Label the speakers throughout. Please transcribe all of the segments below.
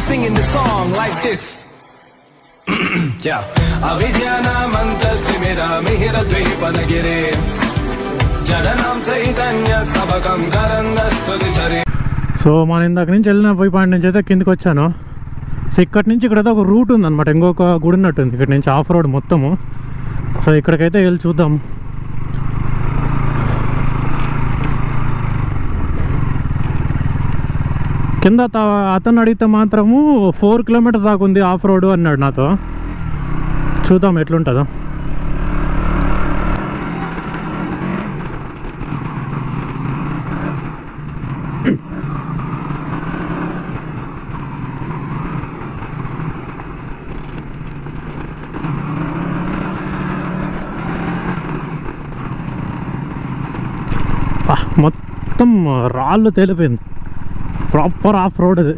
Speaker 1: singing the song like this. Yeah. Avidyana mantastimira mihira dvipanagire Jadanam chaitanya sabakam karandastudi sari. So మన ఇందాక నుంచి వెళ్ళిన పోయి point నుంచి అయితే కిందికి వచ్చాను. సో ఇక్కడి నుంచి ఇక్కడైతే ఒక రూట్ ఉందన్నమాట, ఇంకొక గుడి ఉన్నట్టుంది ఇక్కడ నుంచి ఆఫ్ రోడ్ మొత్తము. సో ఇక్కడికైతే వెళ్ళి చూద్దాం. కింద అతను అడిగితే మాత్రము 4 కిలోమీటర్స్ దాకా ఉంది ఆఫ్ రోడ్ అన్నాడు నాతో. చూద్దాం ఎట్లుంటుందో. మొత్తం రాళ్ళు తేలిపోయింది, ప్రాపర్ ఆఫ్ రోడ్ ఇది.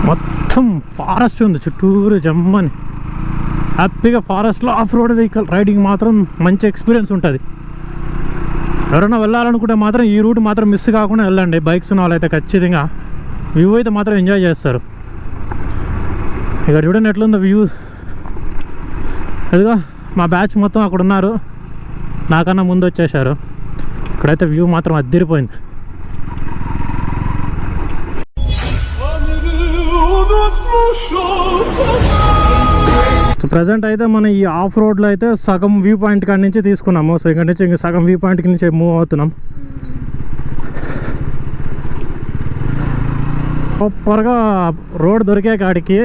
Speaker 1: మొత్తం ఫారెస్ట్ ఉంది చుట్టూరు జమ్మని. హ్యాపీగా ఫారెస్ట్లో ఆఫ్ రోడ్ వెహికల్ రైడింగ్ మాత్రం మంచి ఎక్స్పీరియన్స్ ఉంటుంది. ఎవరైనా వెళ్ళాలనుకుంటే మాత్రం ఈ రూట్ మాత్రం మిస్ కాకుండా వెళ్ళండి. బైక్స్ ఉన్న వాళ్ళైతే ఖచ్చితంగా వ్యూ అయితే మాత్రం ఎంజాయ్ చేస్తారు. ఇక్కడ చూడండి ఎట్లుందో వ్యూ. అదిగా మా బ్యాచ్ మొత్తం అక్కడ ఉన్నారు, నాకన్నా ముందు వచ్చేసారు. ఇక్కడైతే వ్యూ మాత్రం అద్దిరిపోయింది. సో ప్రజెంట్ అయితే మనం ఈ ఆఫ్ రోడ్లో అయితే సగం వ్యూ పాయింట్ కాడి నుంచి తీసుకున్నాము. సో ఇక్కడ నుంచి ఇంక సగం వ్యూ పాయింట్ నుంచి మూవ్ అవుతున్నాం. ప్రాపర్గా రోడ్ దొరికే కాడికి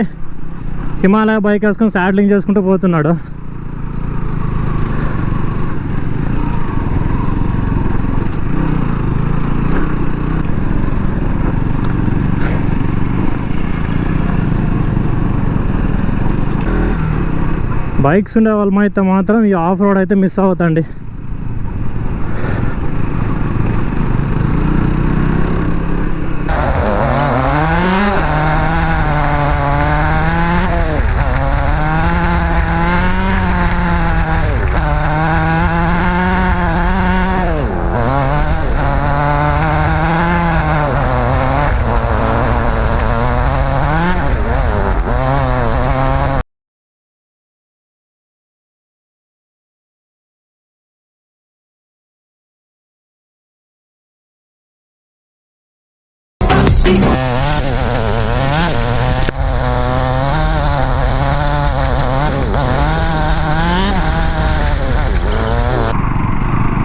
Speaker 1: హిమాలయ బైక్ వేసుకొని సాడ్లింగ్ చేసుకుంటూ పోతున్నాడు. బైక్స్ ఉండే వాళ్ళమైతే మాత్రం ఈ ఆఫ్ రోడ్ అయితే మిస్ అవుతండి.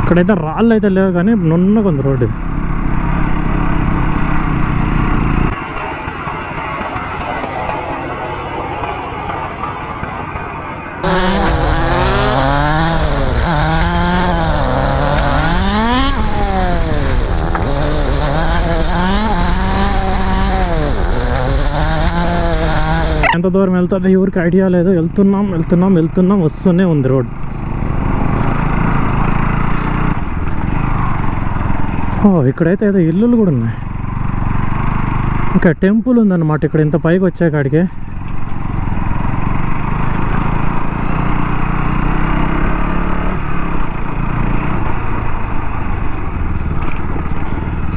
Speaker 1: ఇక్కడైతే రాళ్ళు అయితే లేవు కానీ నున్న కొంత రోడ్ ఇది. ఎంత దూరం వెళ్తుంది ఎవరికి ఐడియా లేదు. వెళ్తున్నాం వస్తూనే ఉంది రోడ్. ఇక్కడైతే ఏదో ఇల్లులు కూడా ఉన్నాయి. ఇంకా టెంపుల్ ఉందన్నమాట ఇక్కడ ఇంత పైకి వచ్చే కాడికి.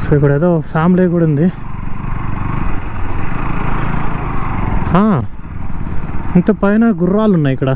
Speaker 1: సో ఇక్కడ ఏదో ఫ్యామిలీ కూడా ఉంది. ఇంత పైన గుర్రాలు ఉన్నాయి ఇక్కడ.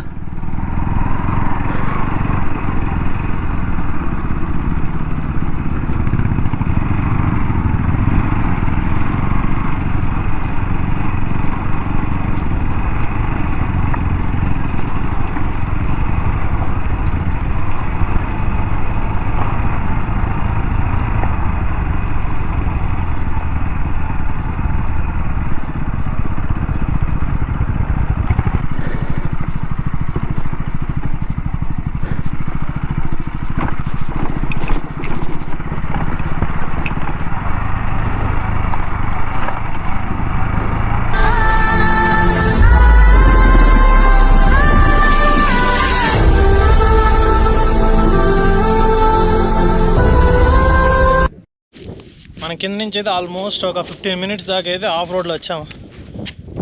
Speaker 2: మనం కింద నుంచి అయితే ఆల్మోస్ట్ ఒక 15 మినిట్స్ దాకా అయితే ఆఫ్ రోడ్లో వచ్చాము.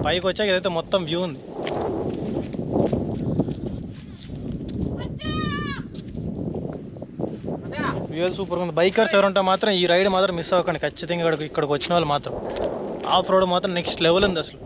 Speaker 2: పైకి వచ్చాక ఇదైతే మొత్తం వ్యూ ఉంది. వ్యూ సూపర్ ఉంది. బైకర్స్ ఎవరుంటే మాత్రం ఈ రైడ్ మాత్రం మిస్ అవ్వకండి ఖచ్చితంగా. ఇక్కడికి వచ్చిన వాళ్ళు మాత్రం ఆఫ్ రోడ్ మాత్రం నెక్స్ట్ లెవెల్ ఉంది అసలు.